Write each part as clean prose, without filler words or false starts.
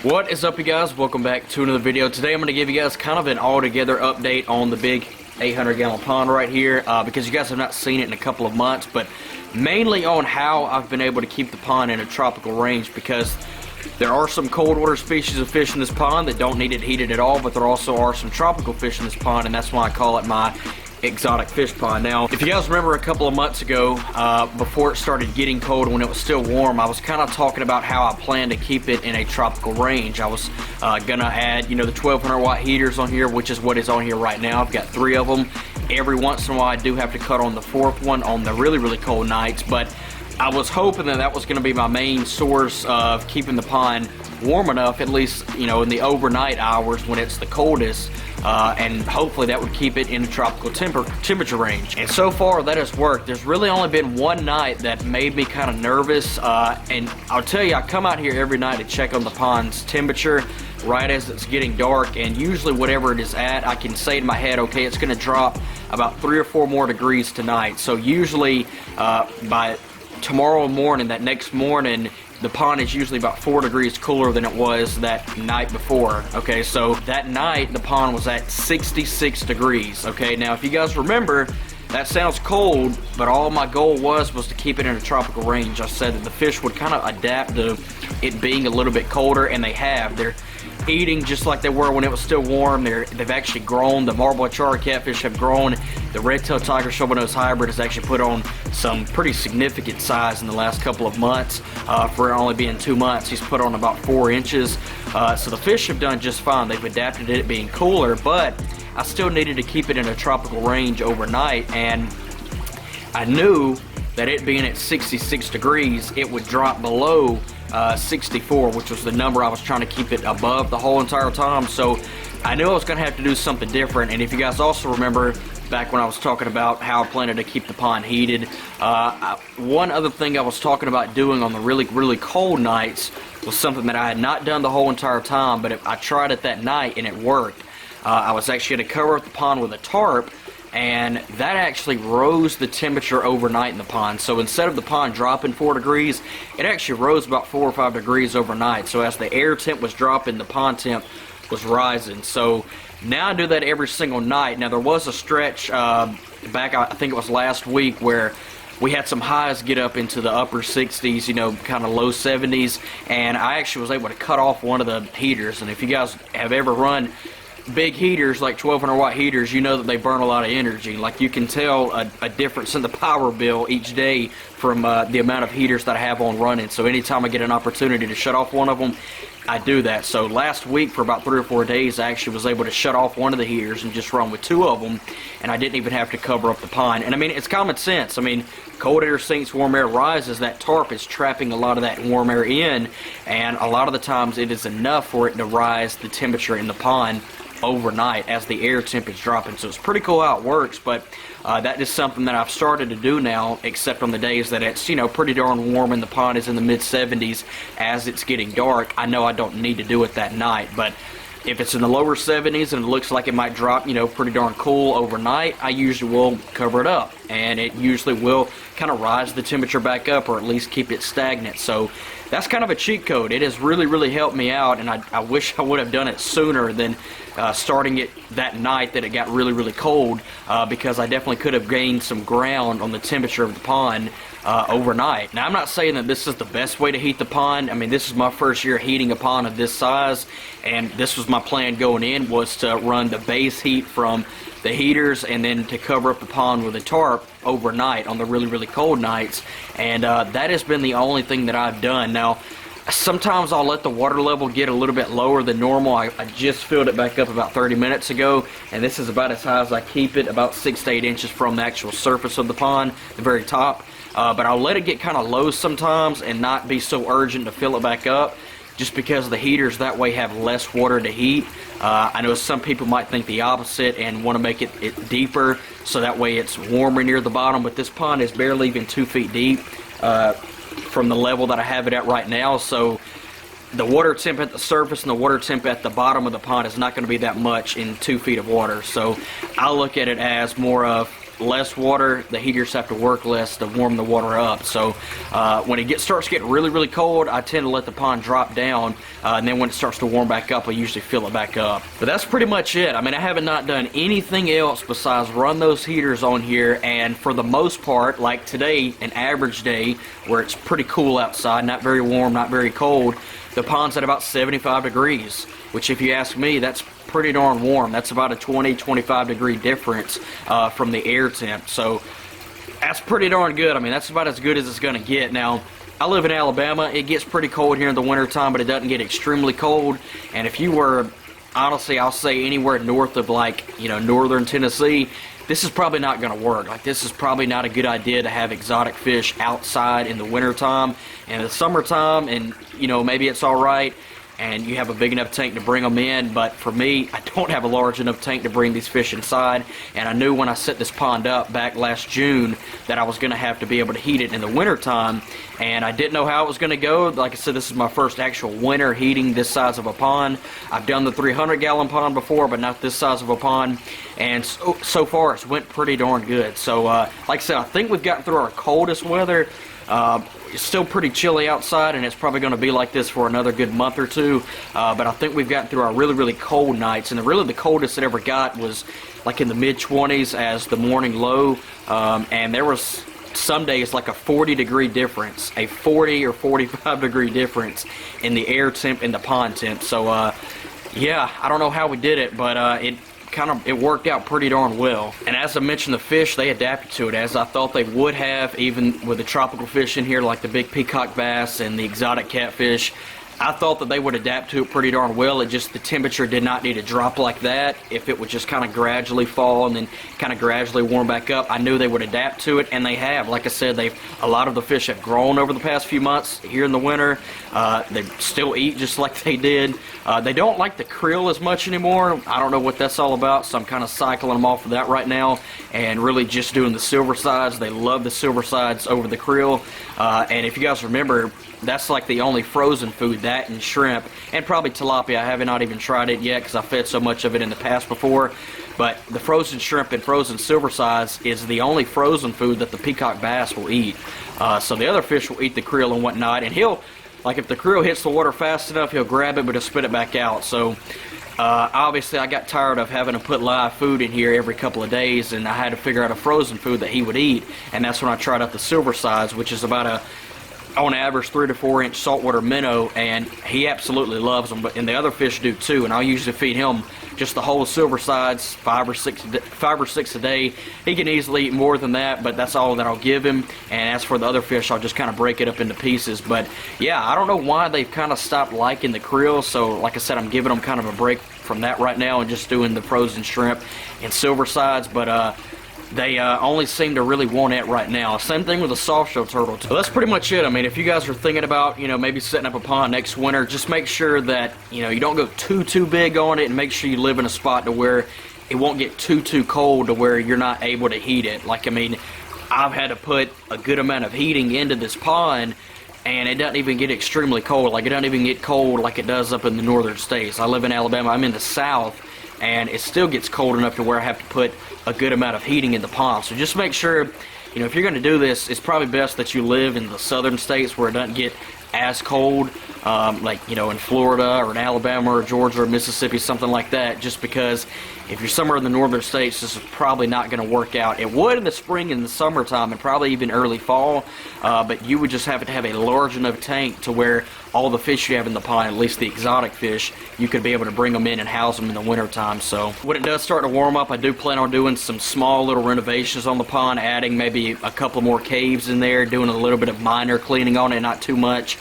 What is up, you guys? Welcome back to another video. Today I'm going to give you guys kind of an all-together update on the big 800-gallon pond right here because you guys have not seen it in a couple of months, but mainly on how I've been able to keep the pond in a tropical range, because there are some cold water species of fish in this pond that don't need it heated at all, but there also are some tropical fish in this pond, and that's why I call it my exotic fish pond. Now, if you guys remember a couple of months ago, before it started getting cold, when it was still warm, I was kind of talking about how I plan to keep it in a tropical range. I was gonna add, the 1200 watt heaters on here, which is what is on here right now. I've got 3 of them. Every once in a while, I do have to cut on the 4th one on the really, really cold nights, but I was hoping that that was going to be my main source of keeping the pond warm enough, at least, in the overnight hours when it's the coldest, and hopefully that would keep it in a tropical temperature range. And so far that has worked. There's really only been one night that made me kind of nervous, and I'll tell you, I come out here every night to check on the pond's temperature right as it's getting dark, and usually whatever it is at, I can say in my head, okay, it's going to drop about 3 or 4 more degrees tonight. So usually by tomorrow morning, that next morning, the pond is usually about 4 degrees cooler than it was that night before. Okay, so that night the pond was at 66 degrees. Okay, now if you guys remember, that sounds cold, but all my goal was to keep it in a tropical range. I said that the fish would kind of adapt to it being a little bit colder, and they have. They're eating just like they were when it was still warm. They've actually grown. The marble char catfish have grown. The red-tailed tiger shovelnose hybrid has actually put on some pretty significant size in the last couple of months. For it only being 2 months, he's put on about 4 inches. So the fish have done just fine. They've adapted to it being cooler, but I still needed to keep it in a tropical range overnight, and I knew that it being at 66 degrees, it would drop below 64, which was the number I was trying to keep it above the whole entire time. So I knew I was going to have to do something different. And if you guys also remember back when I was talking about how I planned to keep the pond heated, one other thing I was talking about doing on the really, really cold nights was something that I had not done the whole entire time, but I tried it that night and it worked. I was actually going to cover up the pond with a tarp, and that actually rose the temperature overnight in the pond. So instead of the pond dropping 4 degrees, it actually rose about 4 or 5 degrees overnight. So as the air temp was dropping, the pond temp was rising. So now I do that every single night. Now there was a stretch back, I think it was last week, where we had some highs get up into the upper 60s, kind of low 70s, and I actually was able to cut off one of the heaters. And if you guys have ever run big heaters like 1200 watt heaters, you know that they burn a lot of energy. Like, you can tell a difference in the power bill each day from the amount of heaters that I have on running. So anytime I get an opportunity to shut off one of them, I do that. So last week for about 3 or 4 days, I actually was able to shut off one of the heaters and just run with 2 of them, and I didn't even have to cover up the pond. And I mean, it's common sense. I mean, cold air sinks, warm air rises. That tarp is trapping a lot of that warm air in, and a lot of the times it is enough for it to rise the temperature in the pond overnight as the air temp is dropping. So it's pretty cool how it works, but that is something that I've started to do now, except on the days that it's pretty darn warm and the pond is in the mid 70s as it's getting dark. I know I don't need to do it that night, but if it's in the lower 70s and it looks like it might drop pretty darn cool overnight, I usually will cover it up, and it usually will kind of rise the temperature back up, or at least keep it stagnant. So that's kind of a cheat code. It has really, really helped me out, and I wish I would have done it sooner than starting it that night that it got really, really cold, because I definitely could have gained some ground on the temperature of the pond overnight. Now, I'm not saying that this is the best way to heat the pond. I mean, this is my first year heating a pond of this size, and this was my plan going in, was to run the base heat from the heaters and then to cover up the pond with a tarp overnight on the really, really cold nights. And that has been the only thing that I've done. Now, sometimes I'll let the water level get a little bit lower than normal. I just filled it back up about 30 minutes ago, and this is about as high as I keep it, about 6 to 8 inches from the actual surface of the pond, the very top. But I'll let it get kind of low sometimes and not be so urgent to fill it back up, just because the heaters that way have less water to heat. I know some people might think the opposite and want to make it deeper so that way it's warmer near the bottom, but this pond is barely even 2 feet deep from the level that I have it at right now. So the water temp at the surface and the water temp at the bottom of the pond is not going to be that much in 2 feet of water. So I look at it as more of less water, the heaters have to work less to warm the water up. So when it starts getting really, really cold, I tend to let the pond drop down, and then when it starts to warm back up, I usually fill it back up. But that's pretty much it. I mean, I haven't not done anything else besides run those heaters on here, and for the most part, like today, an average day where it's pretty cool outside, not very warm, not very cold, the pond's at about 75 degrees, which if you ask me, that's pretty darn warm. That's about a 20-25 degree difference from the air temp. So that's pretty darn good. I mean, that's about as good as it's going to get. Now, I live in Alabama. It gets pretty cold here in the winter time, but it doesn't get extremely cold. And if you were, honestly, I'll say anywhere north of, like, you know, northern Tennessee, this is probably not going to work. Like, this is probably not a good idea to have exotic fish outside in the winter time. In the summertime, and, you know, maybe it's all right, and you have a big enough tank to bring them in, but for me, I don't have a large enough tank to bring these fish inside, and I knew when I set this pond up back last June that I was going to have to be able to heat it in the winter time, and I didn't know how it was going to go. Like I said, this is my first actual winter heating this size of a pond. I've done the 300-gallon pond before, but not this size of a pond, and so far it's went pretty darn good. So like I said, I think we've gotten through our coldest weather. It's still pretty chilly outside, and it's probably going to be like this for another good month or two, but I think we've gotten through our really, really cold nights, and the coldest it ever got was like in the mid-20s as the morning low, and there was some days like a 40-degree difference, a 40 or 45-degree difference in the air temp and the pond temp. So yeah, I don't know how we did it, but it worked out pretty darn well. And as I mentioned, the fish, they adapted to it as I thought they would have, even with the tropical fish in here like the big peacock bass and the exotic catfish. I thought that they would adapt to it pretty darn well. It just, the temperature did not need to drop like that. If it would just kind of gradually fall and then kind of gradually warm back up, I knew they would adapt to it, and they have. Like I said, a lot of the fish have grown over the past few months here in the winter. They still eat just like they did. They don't like the krill as much anymore. I don't know what that's all about, so I'm kind of cycling them off of that right now and really just doing the silver sides. They love the silver sides over the krill. And if you guys remember, that's like the only frozen food, that and shrimp, and probably tilapia. I haven't not even tried it yet because I fed so much of it in the past before. But the frozen shrimp and frozen silver sides is the only frozen food that the peacock bass will eat. So the other fish will eat the krill and whatnot, and he'll, like, if the krill hits the water fast enough, he'll grab it, but he'll spit it back out. So obviously I got tired of having to put live food in here every couple of days, and I had to figure out a frozen food that he would eat, and that's when I tried out the silver sides, which is about on average 3 to 4 inch saltwater minnow, and he absolutely loves them. But and the other fish do too, and I'll usually feed him just the whole silver sides, 5 or 6 a day. He can easily eat more than that, but that's all that I'll give him. And as for the other fish, I'll just kind of break it up into pieces. But yeah, I don't know why they've kind of stopped liking the krill, so like I said, I'm giving them kind of a break from that right now and just doing the frozen shrimp and silver sides. But they only seem to really want it right now. Same thing with the softshell turtle too. So that's pretty much it. I mean, if you guys are thinking about, you know, maybe setting up a pond next winter, just make sure that, you know, you don't go too big on it, and make sure you live in a spot to where it won't get too cold to where you're not able to heat it. Like, I mean, I've had to put a good amount of heating into this pond, and it doesn't even get extremely cold. Like, it doesn't even get cold like it does up in the northern states. I live in Alabama. I'm in the south, and it still gets cold enough to where I have to put a good amount of heating in the pond. So just make sure, you know, if you're going to do this, it's probably best that you live in the southern states where it doesn't get as cold, like, you know, in Florida or in Alabama or Georgia or Mississippi, something like that, just because if you're somewhere in the northern states, this is probably not going to work out. It would in the spring and the summertime and probably even early fall, but you would just have to have a large enough tank to where all the fish you have in the pond, at least the exotic fish, you could be able to bring them in and house them in the wintertime. So when it does start to warm up, I do plan on doing some small little renovations on the pond, adding maybe a couple more caves in there, doing a little bit of minor cleaning on it, not too much.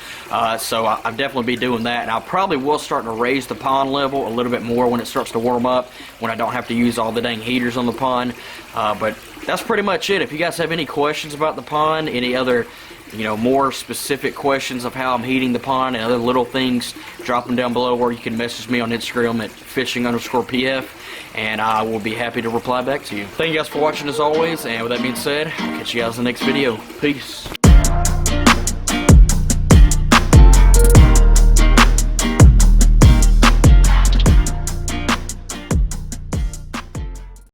So I'll definitely be doing that, and I probably will start to raise the pond level a little bit more when it starts to warm up, when I don't have to use all the dang heaters on the pond. But that's pretty much it. If you guys have any questions about the pond, any other, you know, more specific questions of how I'm heating the pond and other little things, drop them down below, or you can message me on Instagram at fishing_pf, and I will be happy to reply back to you. Thank you guys for watching as always, and with that being said, I'll catch you guys in the next video. Peace.